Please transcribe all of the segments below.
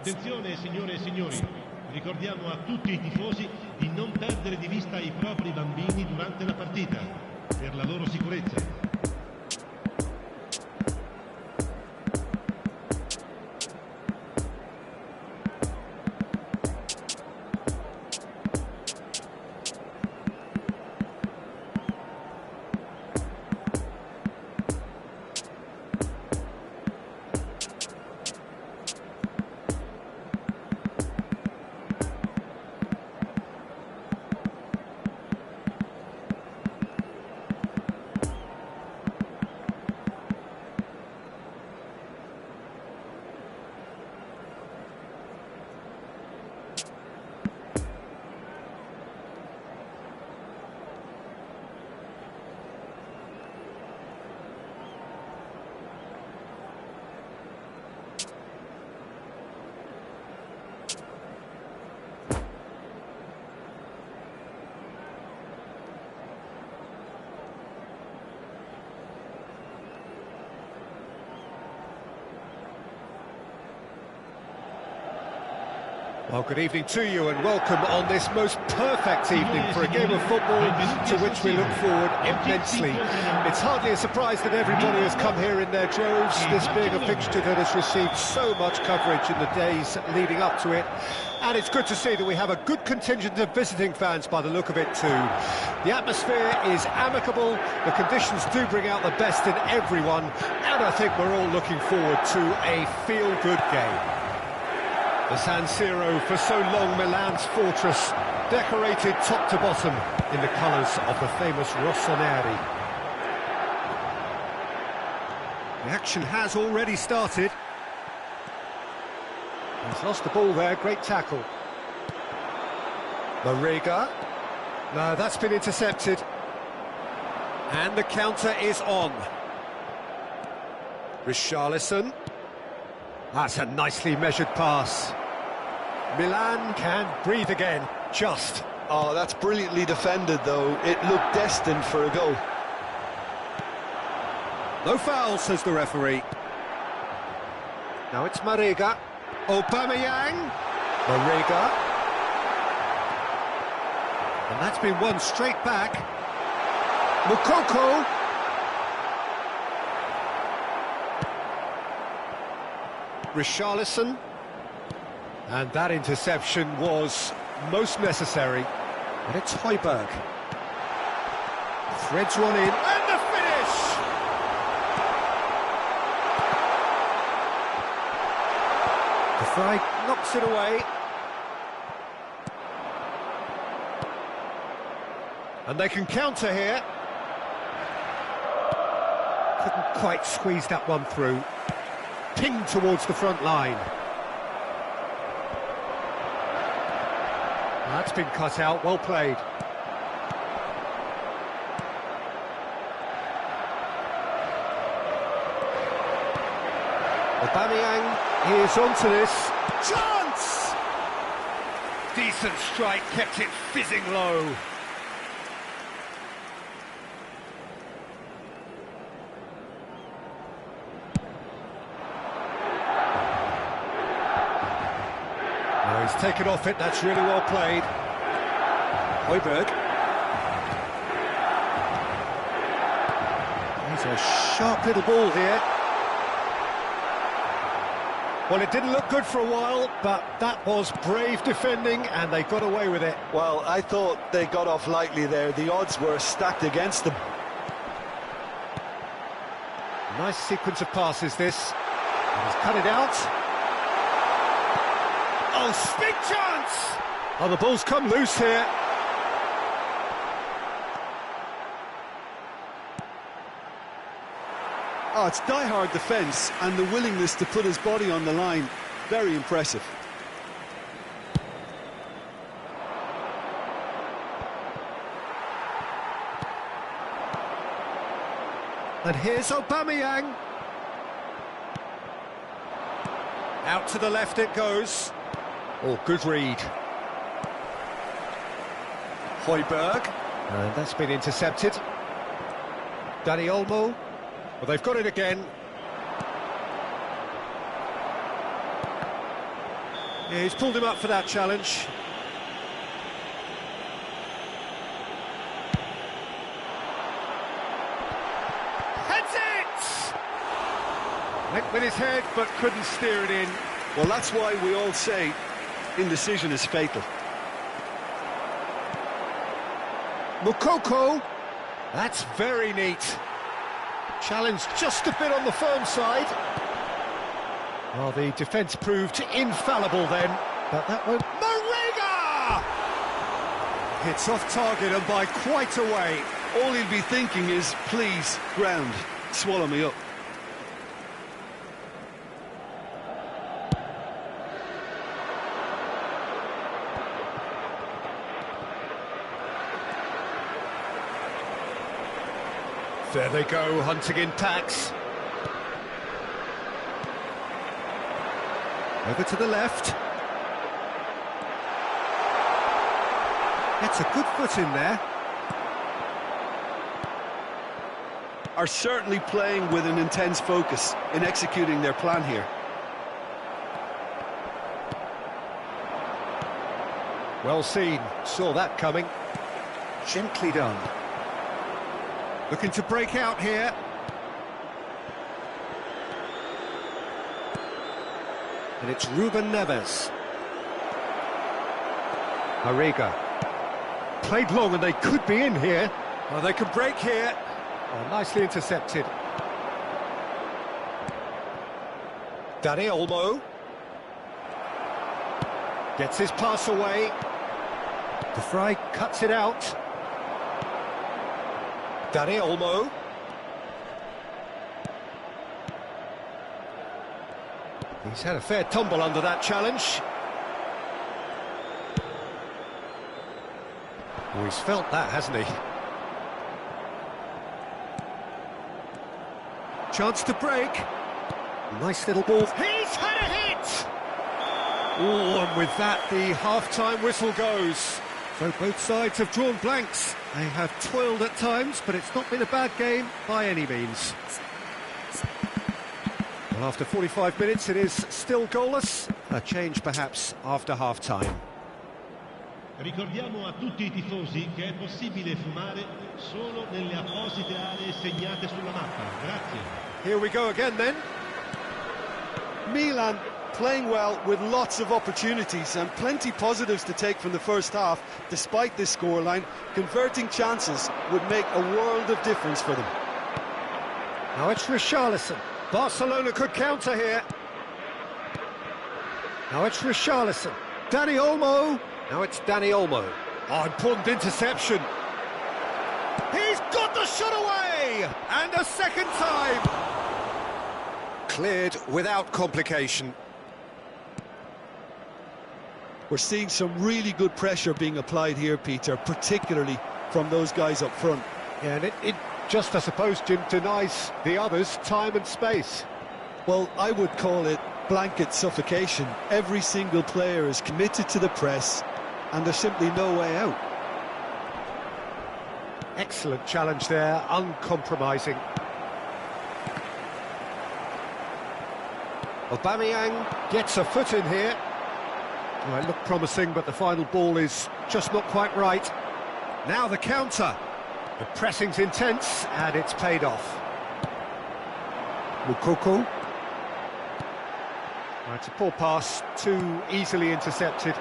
Attenzione signore e signori, ricordiamo a tutti i tifosi di non perdere di vista i propri bambini durante la partita, per la loro sicurezza. Well, good evening to you and welcome on this most perfect evening for a game of football to which we look forward immensely. It's hardly a surprise that everybody has come here in their droves, this being a fixture that has received so much coverage in the days leading up to it. And it's good to see that we have a good contingent of visiting fans by the look of it too. The atmosphere is amicable, the conditions do bring out the best in everyone, and I think we're all looking forward to a feel-good game. The San Siro, for so long Milan's fortress, decorated top to bottom in the colours of the famous Rossoneri. The action has already started. He's lost the ball there, great tackle. Marega. No, that's been intercepted. And the counter is on. Richarlison. That's a nicely measured pass. Milan can breathe again, just. Oh, that's brilliantly defended, though. It looked destined for a goal. No foul, says the referee. Now it's Marega. Aubameyang. Marega. And that's been won straight back. Moukoko. Richarlison, and that interception was most necessary, and it's Højbjerg. Threads one in, and the finish! The fly knocks it away. And they can counter here. Couldn't quite squeeze that one through. Pinged towards the front line. That's been cut out, well played. Aubameyang is onto this. Chance! Decent strike, kept it fizzing low. He's taken off it, that's really well played. Højbjerg. He's a sharp little ball here. Well, it didn't look good for a while, but that was brave defending, and they got away with it. Well, I thought they got off lightly there. The odds were stacked against them. Nice sequence of passes, this. And he's cut it out. Oh, big chance! Oh, the ball's come loose here. Oh, it's die-hard defence, and the willingness to put his body on the line. Very impressive. And here's Aubameyang. Out to the left it goes. Oh, good read. Højbjerg. And that's been intercepted. Dani Olmo. Well, they've got it again. Yeah, he's pulled him up for that challenge. Heads it! Went with his head, but couldn't steer it in. Well, that's why we all say indecision is fatal. Mukoko. That's very neat. Challenge just a bit on the firm side. Well, the defence proved infallible then, but that won't... Marega! Hits off target and by quite a way. All he'll be thinking is, please, ground, swallow me up. There they go, hunting in packs. Over to the left. Gets a good foot in there. Are certainly playing with an intense focus in executing their plan here. Well seen, saw that coming. Gently done. Looking to break out here. And it's Ruben Neves. Marega. Played long and they could be in here. Oh, they can break here. Oh, nicely intercepted. Dani Olmo. Gets his pass away. De Vrij cuts it out. Dani Olmo. He's had a fair tumble under that challenge. Oh, he's felt that, hasn't he? Chance to break. Nice little ball. He's had a hit! Oh, and with that, the half-time whistle goes. So both sides have drawn blanks. They have toiled at times, but it's not been a bad game by any means. Well, after 45 minutes, it is still goalless. A change, perhaps, after half-time. Ricordiamo a tutti I tifosi che è possibile fumare solo nelle apposite aree segnate sulla mappa. Grazie. Here we go again, then. Milan playing well with lots of opportunities and plenty positives to take from the first half. Despite this scoreline, converting chances would make a world of difference for them. Now it's Richarlison. Barcelona could counter here. Now it's Richarlison. Dani Olmo. Now it's Dani Olmo. Oh, important interception. He's got the shot away! And a second time! Cleared without complication. We're seeing some really good pressure being applied here, Peter, particularly from those guys up front. Yeah, and it just, I suppose, Jim, denies the others time and space. Well, I would call it blanket suffocation. Every single player is committed to the press, and there's simply no way out. Excellent challenge there, uncompromising. Aubameyang gets a foot in here. Well, it looked promising, but the final ball is just not quite right. Now the counter. The pressing's intense, and it's paid off. Mukoko. Well, it's a poor pass, too easily intercepted.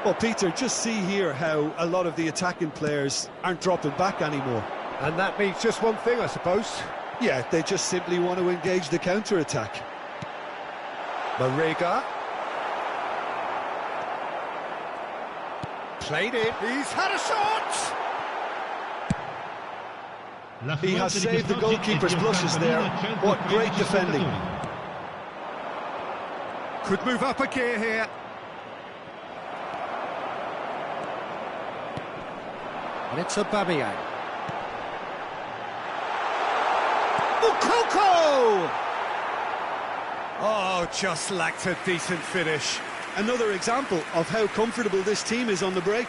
Well, Peter, just see here how a lot of the attacking players aren't dropping back anymore. And that means just one thing, I suppose. Yeah, they just simply want to engage the counter-attack. Marega. Played it. He's had a shot! He has saved the goalkeeper's blushes there. What great defending. Could move up a gear here. And it's Aubameyang. Mukoko! Oh, just lacked a decent finish. Another example of how comfortable this team is on the break.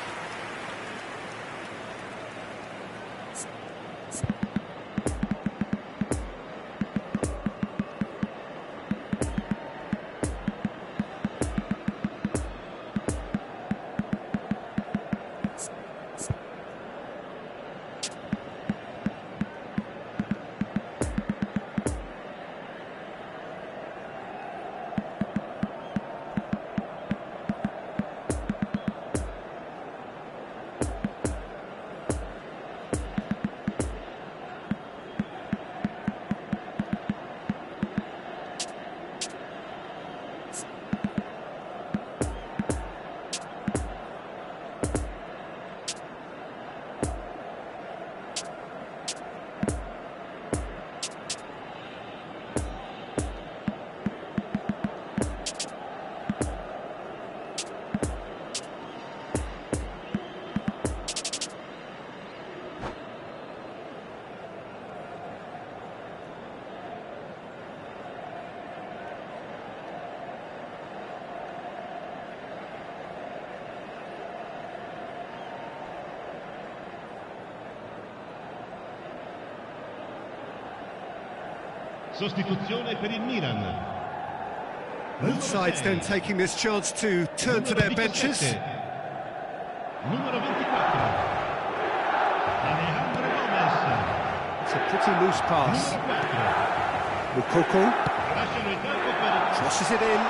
Sostituzione per il Milan. Both sides then taking this chance to turn to their benches. Numero 24. Alejandro Gomez. It's a pretty loose pass. Mukoko crosses it in.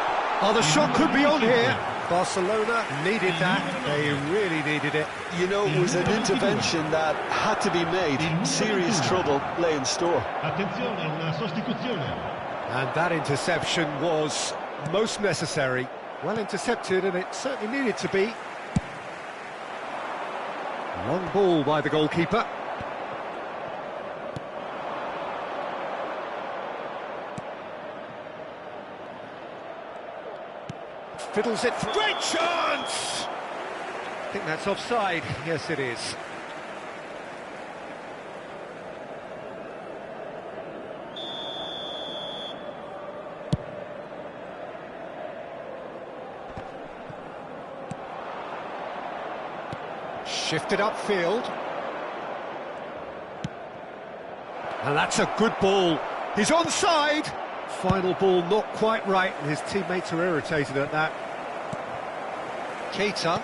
Oh, the shot could be on here. Barcelona needed that. They really needed it. You know, it was an intervention that had to be made. Serious trouble lay in store. Attenzione, una sostituzione. And that interception was most necessary. Well intercepted, and it certainly needed to be. Long ball by the goalkeeper. Fiddles it. Great chance! I think that's offside. Yes, it is. Shifted upfield. And that's a good ball. He's onside. Final ball not quite right, and his teammates are irritated at that. Keita.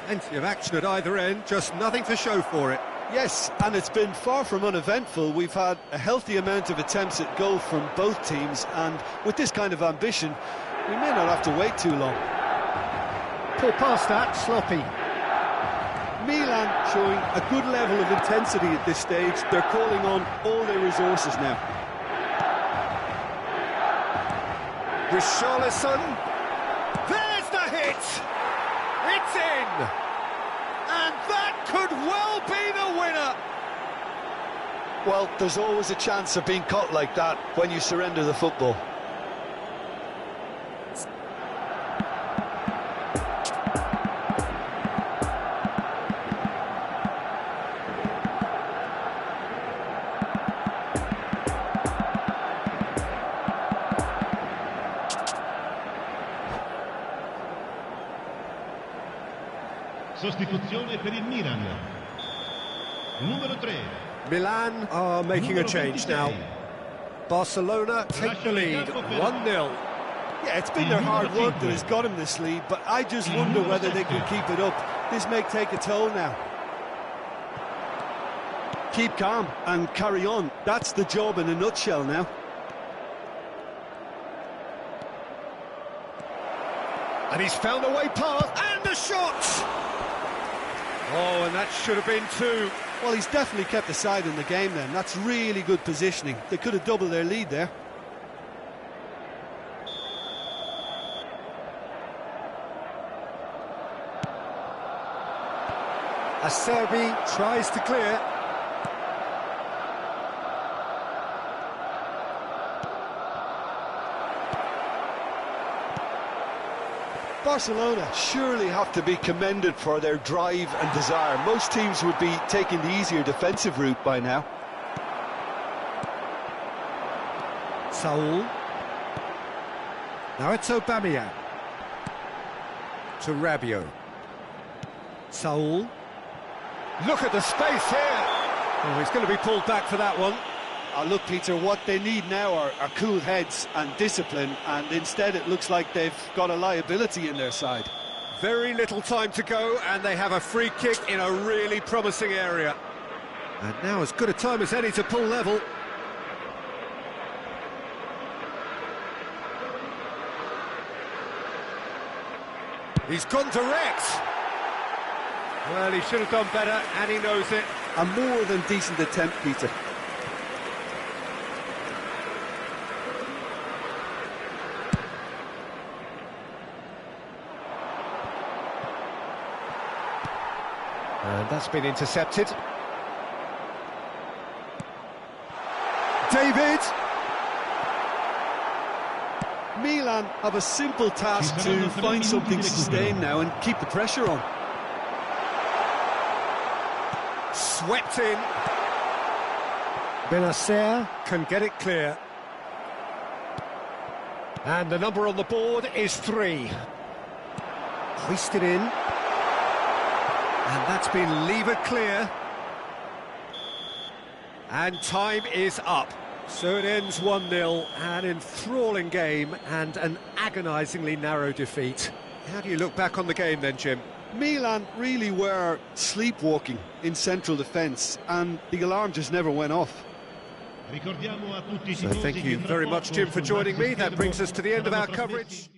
Plenty of action at either end, just nothing to show for it. Yes, and it's been far from uneventful. We've had a healthy amount of attempts at goal from both teams, and with this kind of ambition, we may not have to wait too long. Pull past that, sloppy. Milan showing a good level of intensity at this stage. They're calling on all their resources now. Richarlison. There's the hit! It's in! And that could well be the winner! Well, there's always a chance of being caught like that when you surrender the football. Sostituzione per il Milan. Numero 3. Milan are making a change now. Barcelona take the lead, 1-0. Yeah, it's been their hard work that has got them this lead, but I just wonder whether they can keep it up. This may take a toll now. Keep calm and carry on. That's the job in a nutshell now. And he's found a way past, and the shot! Oh, and that should have been two. Well, he's definitely kept the side in the game then. That's really good positioning. They could have doubled their lead there. Acerbi tries to clear. Barcelona surely have to be commended for their drive and desire. Most teams would be taking the easier defensive route by now. Saul. Now it's Aubameyang. To Rabiot. Saul. Look at the space here. Oh, he's going to be pulled back for that one. Look, Peter, what they need now are cool heads and discipline, and instead it looks like they've got a liability in their side. Very little time to go, and they have a free kick in a really promising area. And now as good a time as any to pull level. He's gone direct. Well, he should have done better, and he knows it. A more than decent attempt, Peter. And that's been intercepted. David! Milan have a simple task to find something to sustain now and keep the pressure on. Swept in. Benacer can get it clear. And the number on the board is 3. Hoisted in. And that's been levered clear. And time is up. So it ends 1-0, an enthralling game and an agonisingly narrow defeat. How do you look back on the game then, Jim? Milan really were sleepwalking in central defence, and the alarm just never went off. So thank you very much, Jim, for joining me. That brings us to the end of our coverage.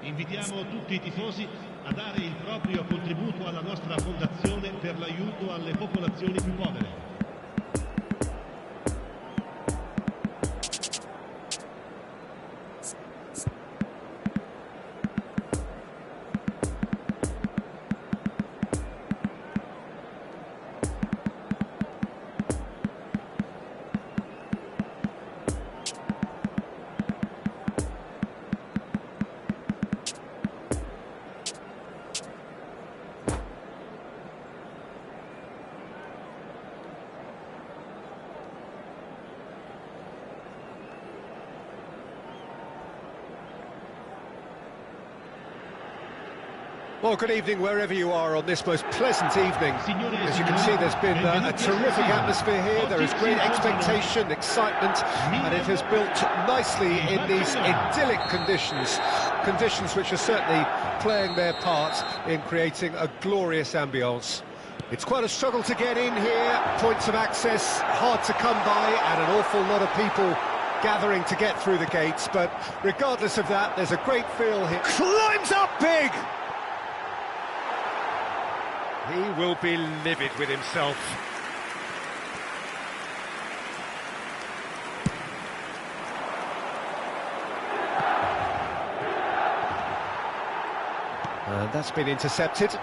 Invitiamo tutti i tifosi a dare il proprio contributo alla nostra fondazione per l'aiuto alle popolazioni più povere. Well, good evening wherever you are on this most pleasant evening. As you can see, there's been a terrific atmosphere here. There is great expectation, excitement, and it has built nicely in these idyllic conditions. Conditions which are certainly playing their part in creating a glorious ambience. It's quite a struggle to get in here. Points of access hard to come by, and an awful lot of people gathering to get through the gates. But regardless of that, there's a great feel here. Climbs up big! He will be livid with himself. And that's been intercepted.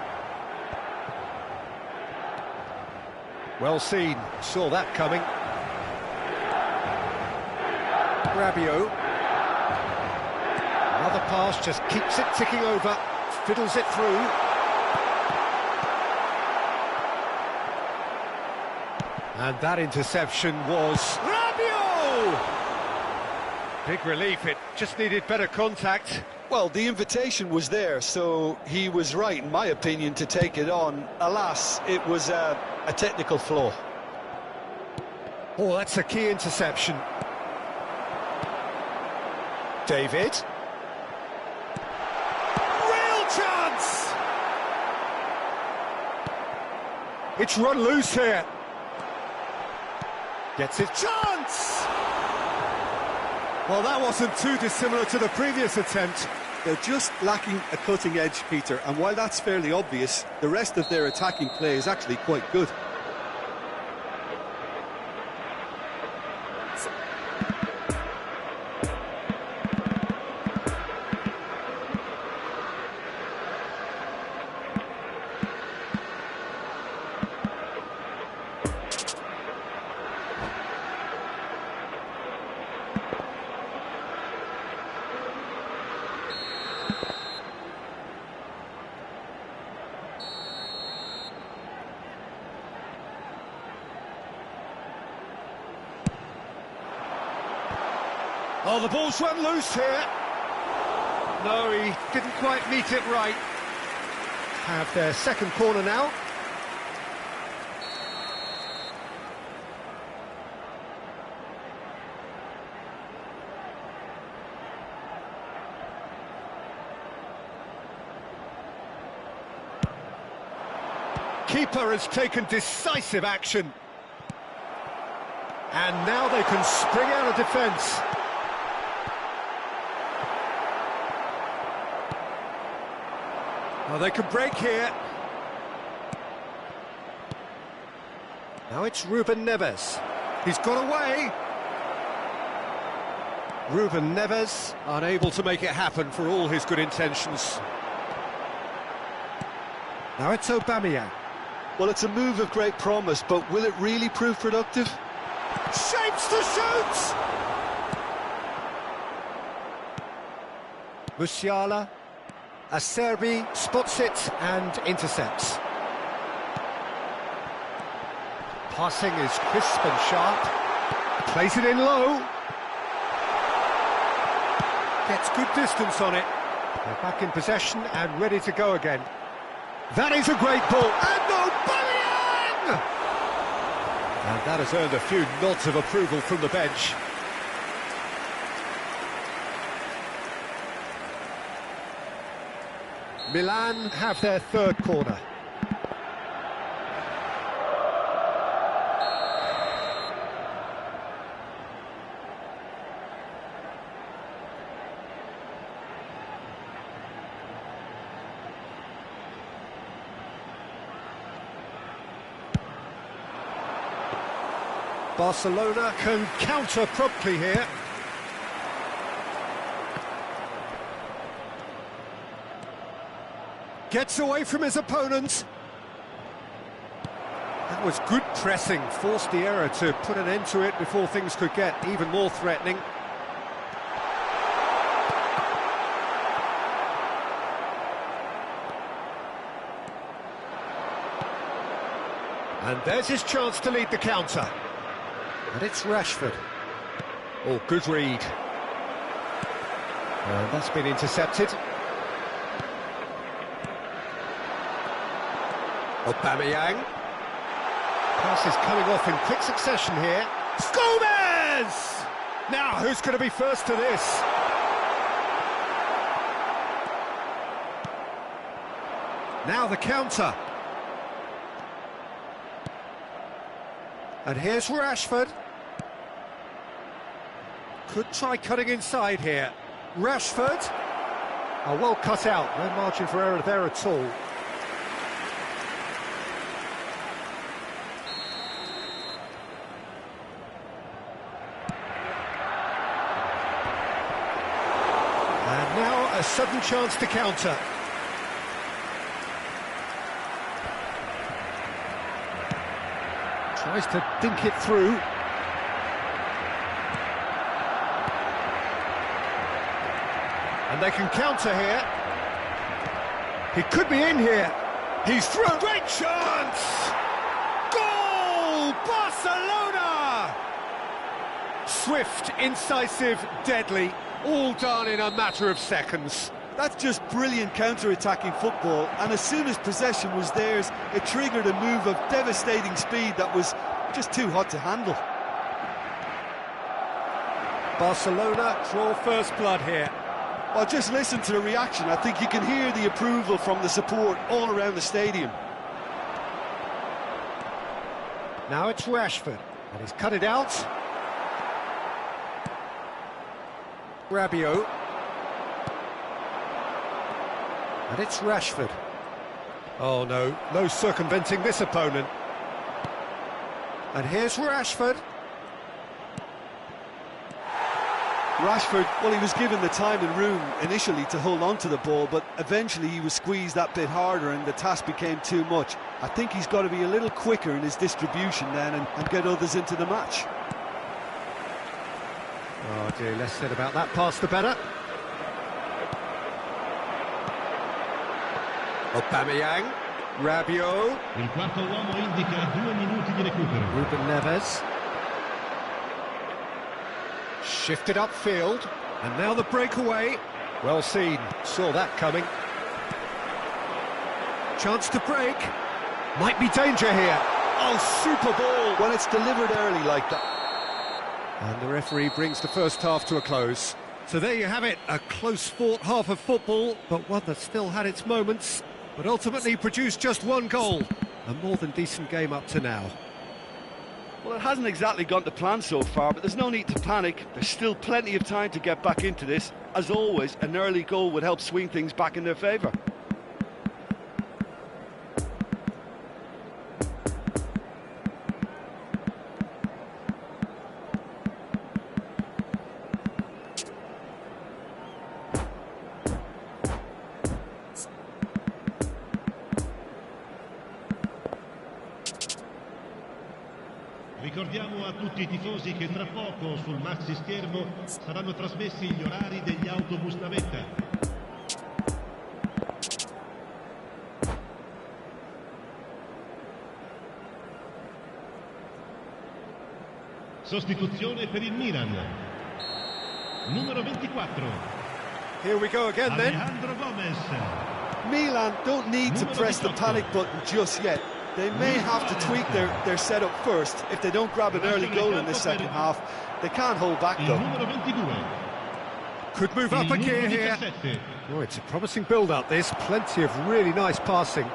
Well seen, saw that coming. Rabiot. Another pass, just keeps it ticking over, fiddles it through. And that interception was Rabiot! Big relief, it just needed better contact. Well, the invitation was there, so he was right, in my opinion, to take it on. Alas, it was a technical flaw. Oh, that's a key interception. David. Real chance! It's run loose here. Gets his chance! Well, that wasn't too dissimilar to the previous attempt. They're just lacking a cutting edge, Peter, and while that's fairly obvious, the rest of their attacking play is actually quite good. Oh, the ball's run loose here. No, he didn't quite meet it right. Have their second corner now. Keeper has taken decisive action. And now they can spring out of defence. Oh, they can break here. Now it's Ruben Neves. He's got away. Ruben Neves unable to make it happen for all his good intentions. Now it's Aubameyang. Well, it's a move of great promise, but will it really prove productive? Shapes to shoot! Musiala. Acerbi spots it and intercepts. Passing is crisp and sharp. Plays it in low. Gets good distance on it. They're back in possession and ready to go again. That is a great ball. And Aubameyang! And that has earned a few nods of approval from the bench. Milan have their third corner. Barcelona can counter promptly here. Gets away from his opponent. That was good pressing, forced the error to put an end to it before things could get even more threatening. And there's his chance to lead the counter. And it's Rashford. Oh, good read. And that's been intercepted. Aubameyang. Pass is coming off in quick succession here. Gomez! Now, who's going to be first to this? Now the counter. And here's Rashford. Could try cutting inside here. Rashford. Oh, well cut out. No margin for error there at all. And now a sudden chance to counter. Tries to dink it through. And they can counter here. He could be in here. He's through. Great chance! Goal! Barcelona! Swift, incisive, deadly. All done in a matter of seconds. That's just brilliant counter-attacking football, and as soon as possession was theirs, it triggered a move of devastating speed that was just too hot to handle. Barcelona draw first blood here. Well, just listen to the reaction. I think you can hear the approval from the support all around the stadium. Now it's Rashford, and he's cut it out. Rabiot. And it's Rashford. Oh no, no circumventing this opponent. And here's Rashford. Rashford, well, he was given the time and room initially to hold on to the ball, but eventually he was squeezed that bit harder and the task became too much. I think he's got to be a little quicker in his distribution then and get others into the match. Oh dear, less said about that pass the better. Aubameyang, Rabiot. Il quarto uomo indica 2 minuti di recupero. Ruben Neves. Shifted upfield, and now the breakaway. Well seen, saw that coming. Chance to break. Might be danger here. Oh, super ball. When it's delivered early like that. And the referee brings the first half to a close. So there you have it, a close-fought half of football, but one that still had its moments, but ultimately produced just one goal. A more than decent game up to now. Well, it hasn't exactly gone to plan so far, but there's no need to panic. There's still plenty of time to get back into this. As always, an early goal would help swing things back in their favour. Ricordiamo a tutti i tifosi che tra poco sul maxi schermo saranno trasmessi gli orari degli autobus navetta. Sostituzione per il Milan. Numero 24. Here we go again then. Alejandro Gomez. Milan don't need to press the panic button just yet. They may have to tweak their setup first. If they don't grab an early goal in the second half, they can't hold back though. Could move up a gear here. Oh, it's a promising build-up this. Plenty of really nice passing.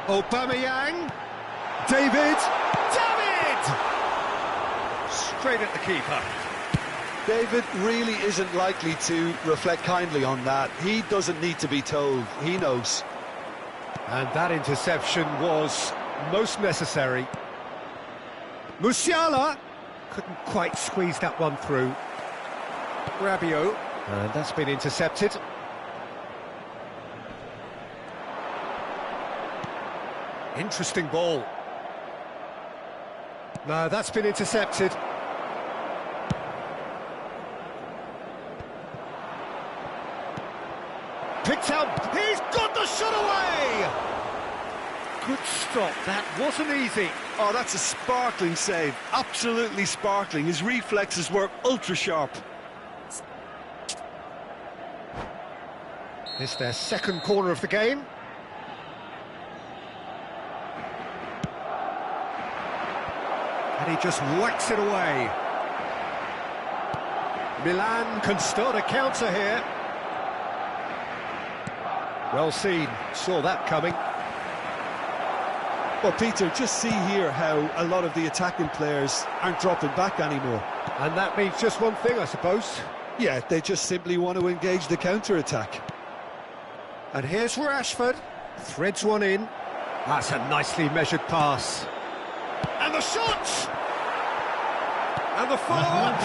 Aubameyang. David. Straight at the keeper. David really isn't likely to reflect kindly on that. He doesn't need to be told. He knows. And that interception was most necessary. Musiala couldn't quite squeeze that one through. Rabiot, and that's been intercepted. Interesting ball. No, that's been intercepted. Picked out, he's got the shot away! Good stop, that wasn't easy. Oh, that's a sparkling save, absolutely sparkling. His reflexes were ultra sharp. It's their second corner of the game. And he just whacks it away. Milan can start a counter here. Well seen, saw that coming. Well, Peter, just see here how a lot of the attacking players aren't dropping back anymore. And that means just one thing, I suppose. Yeah, they just simply want to engage the counter-attack. And here's Rashford, threads one in. That's a nicely measured pass. And the shot! And the follow-up!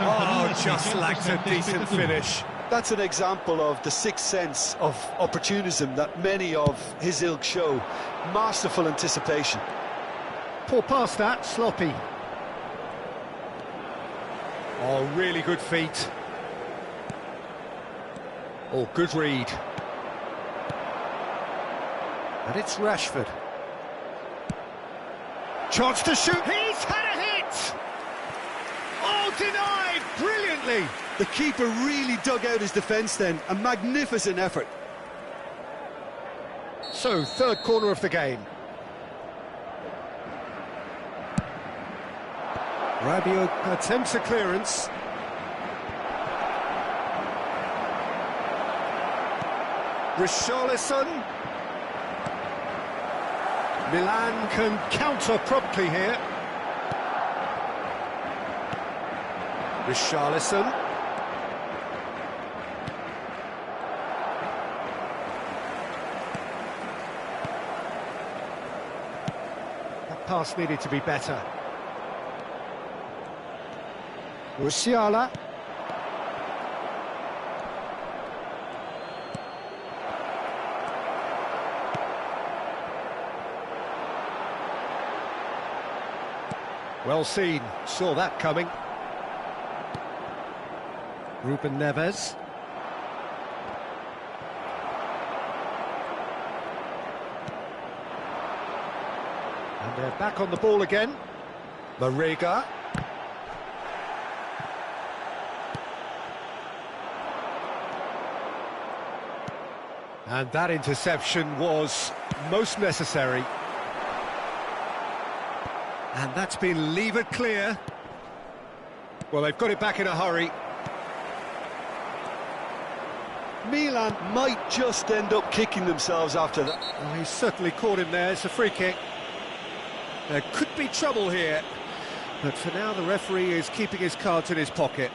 Oh, just lacked a decent finish. That's an example of the sixth sense of opportunism that many of his ilk show. Masterful anticipation. Poor pass that, sloppy. Oh, really good feet. Oh, good read. And it's Rashford. Chance to shoot. He's had a hit! Oh, denied brilliantly. The keeper really dug out his defence then. A magnificent effort. So, third corner of the game. Rabiot attempts a clearance. Richarlison. Milan can counter promptly here. Richarlison. pass needed to be better. Musiala. Well seen, saw that coming. Ruben Neves. And they're back on the ball again. Marega. And that interception was most necessary. And that's been levered clear. Well, they've got it back in a hurry. Milan might just end up kicking themselves after that. Well, he's certainly caught him there. It's a free kick. There could be trouble here. But for now, the referee is keeping his cards in his pocket.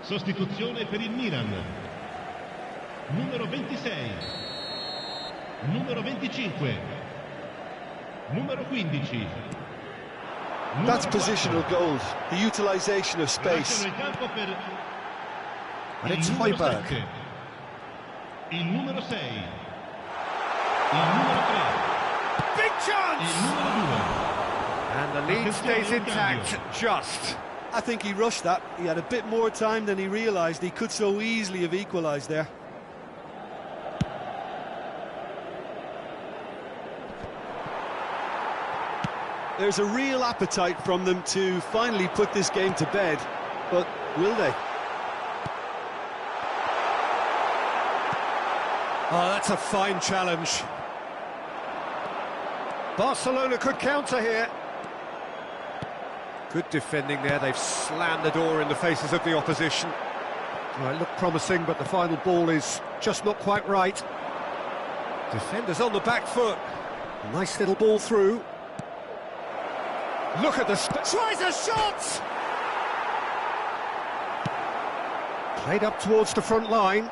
Sostituzione per il Milan. Numero 26. Numero 25. Numero 15. That's positional goals, the utilisation of space. And it's Højbjerg. Il numero 6. Il numero 3. Big chance! Il numero 2. And the lead stays intact, just. I think he rushed that. He had a bit more time than he realised. He could so easily have equalised there. There's a real appetite from them to finally put this game to bed, but will they? Oh, that's a fine challenge. Barcelona could counter here. Good defending there, they've slammed the door in the faces of the opposition. Well, it looked promising, but the final ball is just not quite right. Defenders on the back foot. Nice little ball through. Look at the... Tries a shot! Played up towards the front line.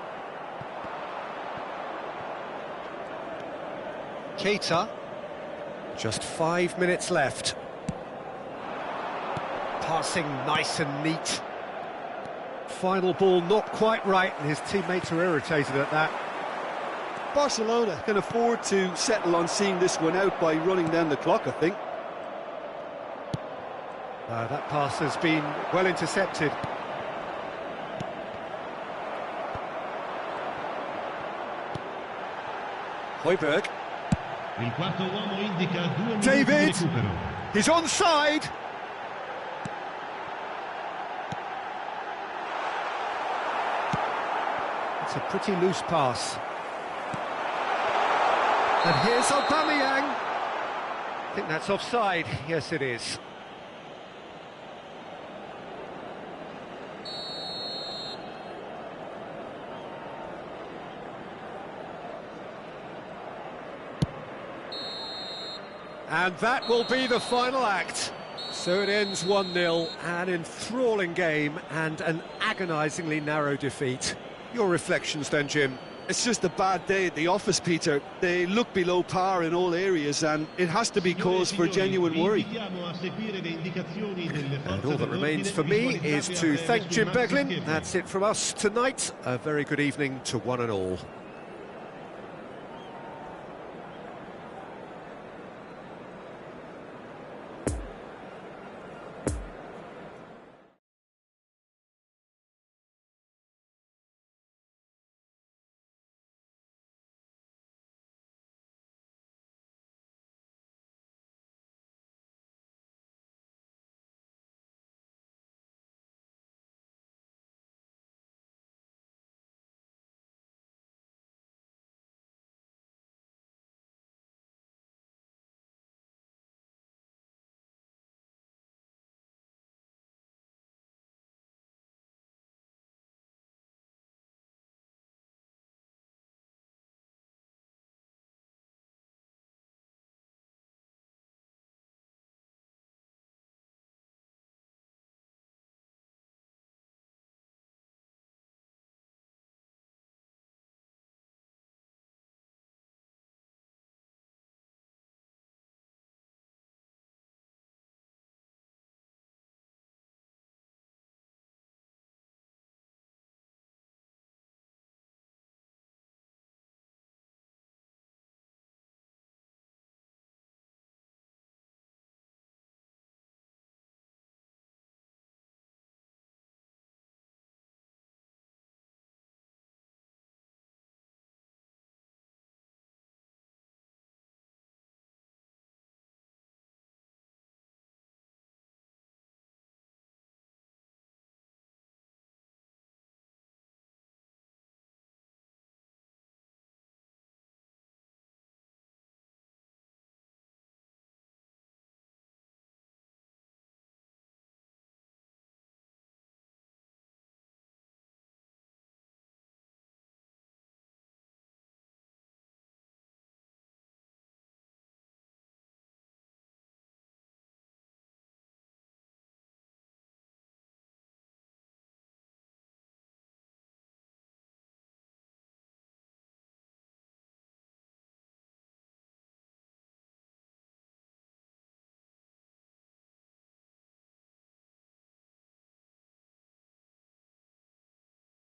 Keita. Just 5 minutes left. Passing nice and neat. Final ball not quite right, and his teammates are irritated at that. Barcelona can afford to settle on seeing this one out by running down the clock, I think. That pass has been well intercepted. Højbjerg. Il quarto uomo indica 2 minuti David, di recupero. he's onside. It's a pretty loose pass. And here's Aubameyang. I think that's offside. Yes, it is. And that will be the final act. So it ends 1-0, an enthralling game and an agonisingly narrow defeat. Your reflections then, Jim? It's just a bad day at the office, Peter. They look below par in all areas, and it has to be cause for genuine worry. And all that remains for me is to thank Jim Beglin. That's it from us tonight. A very good evening to one and all.